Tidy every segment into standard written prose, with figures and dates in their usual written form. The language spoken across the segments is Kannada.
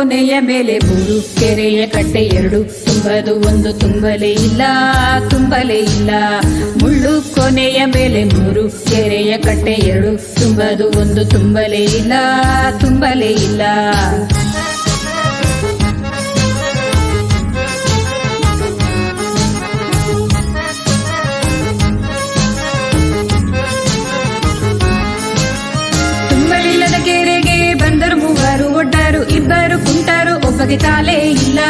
ಕೊನೆಯ ಮೇಲೆ ಮೂರು ಕೆರೆಯ ಕಟ್ಟೆ ಎರಡು ತುಂಬದು ಒಂದು ತುಂಬಲೇ ಇಲ್ಲ ತುಂಬಲೇ ಇಲ್ಲ. ಮುಳ್ಳು ಕೊನೆಯ ಮೇಲೆ ಮೂರು ಕೆರೆಯ ಕಟ್ಟೆ ಎರಡು ತುಂಬದು ಒಂದು ತುಂಬಲೇ ಇಲ್ಲ ತುಂಬಲೇ ಇಲ್ಲ. ಕೆರೆಗೆ ಬಂದರು ಮೂವರು ಒಡ್ಡರು ಇಬ್ಬರು ಕುಂಟರು ಒಬ್ಬಗೆ ಕಾಲೇ ಇಲ್ಲ.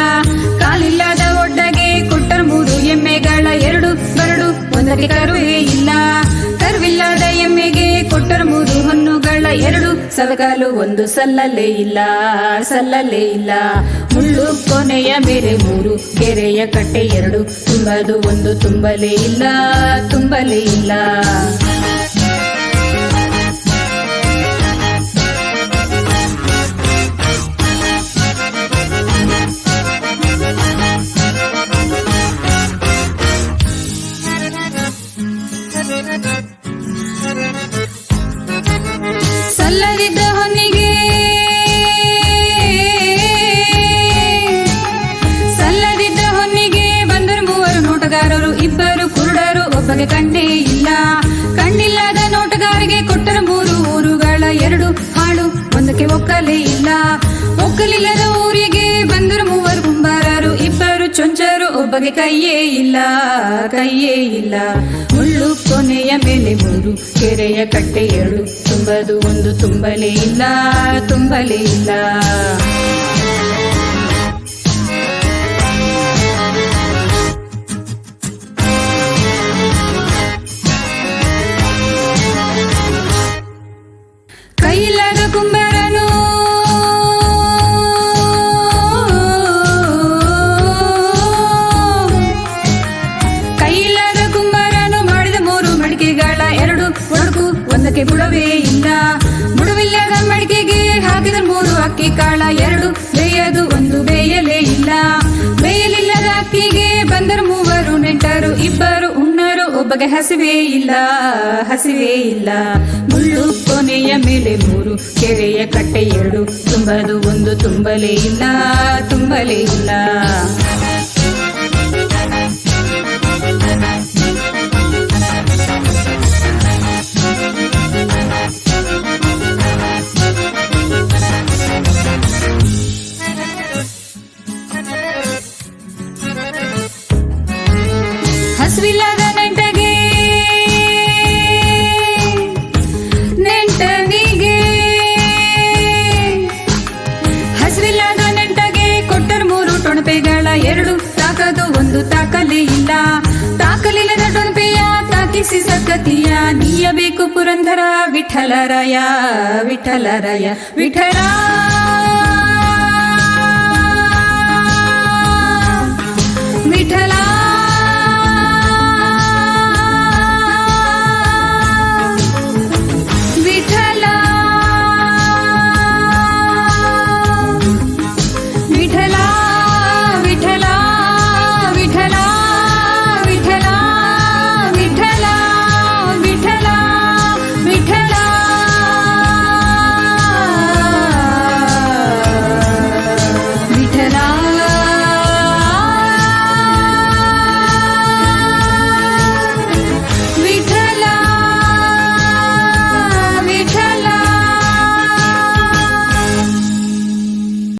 ಕಾಲಿಲ್ಲದ ಒಡ್ಡಗೆ ಕೊಟ್ಟರು ಮೂರು ಎಮ್ಮೆಗಳ ಎರಡು ಬರಡು ಒಂದಕ್ಕೆ ಕರುವೇ ಇಲ್ಲ. ಕರುವಿಲ್ಲದ ಎಮ್ಮೆಗೆ ಕೊಟ್ಟರು ಮೂರು ಹೊನ್ನುಗಳ ಎರಡು ಸವಕಾಲು ಒಂದು ಸಲ್ಲಲೇ ಇಲ್ಲ ಸಲ್ಲಲೇ ಇಲ್ಲ. ಮುಳ್ಳು ಕೊನೆಯ ಮೇಲೆ ಮೂರು ಕೆರೆಯ ಕಟ್ಟೆ ಎರಡು ತುಂಬದು ಒಂದು ತುಂಬಲೇ ಇಲ್ಲ ತುಂಬಲೇ ಇಲ್ಲ. ಸಲ್ಲದಿದ್ದ ಹೊನ್ನಿಗೆ ಸಲ್ಲದಿದ್ದ ಹೊನ್ನಿಗೆ ಬಂದರು ಮೂವರು ನೋಟಗಾರರು ಇಬ್ಬರು ಕುರುಡರು ಒಬ್ಬಗೆ ಕಣ್ಣೇ ಇಲ್ಲ. ಕಣ್ಣಿಲ್ಲದ ನೋಟಗಾರರಿಗೆ ಕೊಟ್ಟರು ಮೂರು ಊರುಗಳ ಎರಡು ಹಾಳು ಒಂದಕ್ಕೆ ಒಕ್ಕಲೇ ಇಲ್ಲ. ಒಕ್ಕಲಿಲ್ಲದ ಊರಿಗೆ ಬಂದರು ಮೂವರು ಕುಂಬಾರರು ಇಬ್ಬರು ಚೊಂಚರು ಒಬ್ಬಗೆ ಕೈಯೇ ಇಲ್ಲ ಕೈಯೇ ಇಲ್ಲ. ಮುಳ್ಳು ಕೊನೆಯ ಮೇಲೆ ಮೂರು ಕೆರೆಯ ಕಟ್ಟೆ ಎರಡು ತುಂಬದು ಒಂದು ತುಂಬಲೇ ಇಲ್ಲ ತುಂಬಲೇ ಇಲ್ಲ. ಕೈಯಿಲ್ಲದ ಕುಂಬಾರನು ಕೈಯಿಲ್ಲದ ಕುಂಬಾರನು ಮಾಡಿದ ಮೂರು ಮಡಿಕೆಗಳ ಎರಡು ಒಡಕು ಒಂದಕ್ಕೆ ಬುಡವೇ ಇಲ್ಲ. ಬುಡವಿಲ್ಲದ ಮಡಿಕೆಗೆ ಹಾಕಿದ ಮೂರು ಅಕ್ಕಿ ಕಾಳ ಎರಡು ಬೇಯದು ಒಂದು ಬೇಯಲೇ ಇಲ್ಲ. ಬೇಯಲಿಲ್ಲದ ಅಕ್ಕಿಗೆ ಬಂದರು ಮೂವರು ನೆಂಟರು ಇಬ್ಬರು ಉಣ್ಣರು ಒಬ್ಬಗೆ ಹಸಿವೇ ಇಲ್ಲ ಹಸಿವೇ ಇಲ್ಲ. ಮುಳ್ಳು ಕೊನೆಯ ಮೇಲೆ ಮೂರು ಕೆರೆಯ ಕಟ್ಟೆ ಎರಡು ತುಂಬದು ಒಂದು ತುಂಬಲೇ ಇಲ್ಲ ತುಂಬಲೇ ಇಲ್ಲ. ಹಸಿವಿಲ್ಲದ ನೆಂಟನಿಗೆ ಹಸಿವಿಲ್ಲದ ನೆಂಟಗೆ ಕೊಟ್ಟರು ಮೂರು ಟೊಣಪೆಗಳ ಎರಡು ತಾಕದು ಒಂದು ತಾಕಲೇ ಇಲ್ಲ. ತಾಕಲಿಲ್ಲದ ಟೊಣಪೆಯ ತಾಕಿಸಿ ಸದ್ಗತಿಯ ನೀಯಬೇಕು ಪುರಂದರ ವಿಠಲರಾಯ ವಿಠಲರಾಯ ವಿಠಲ ವಿಠಲ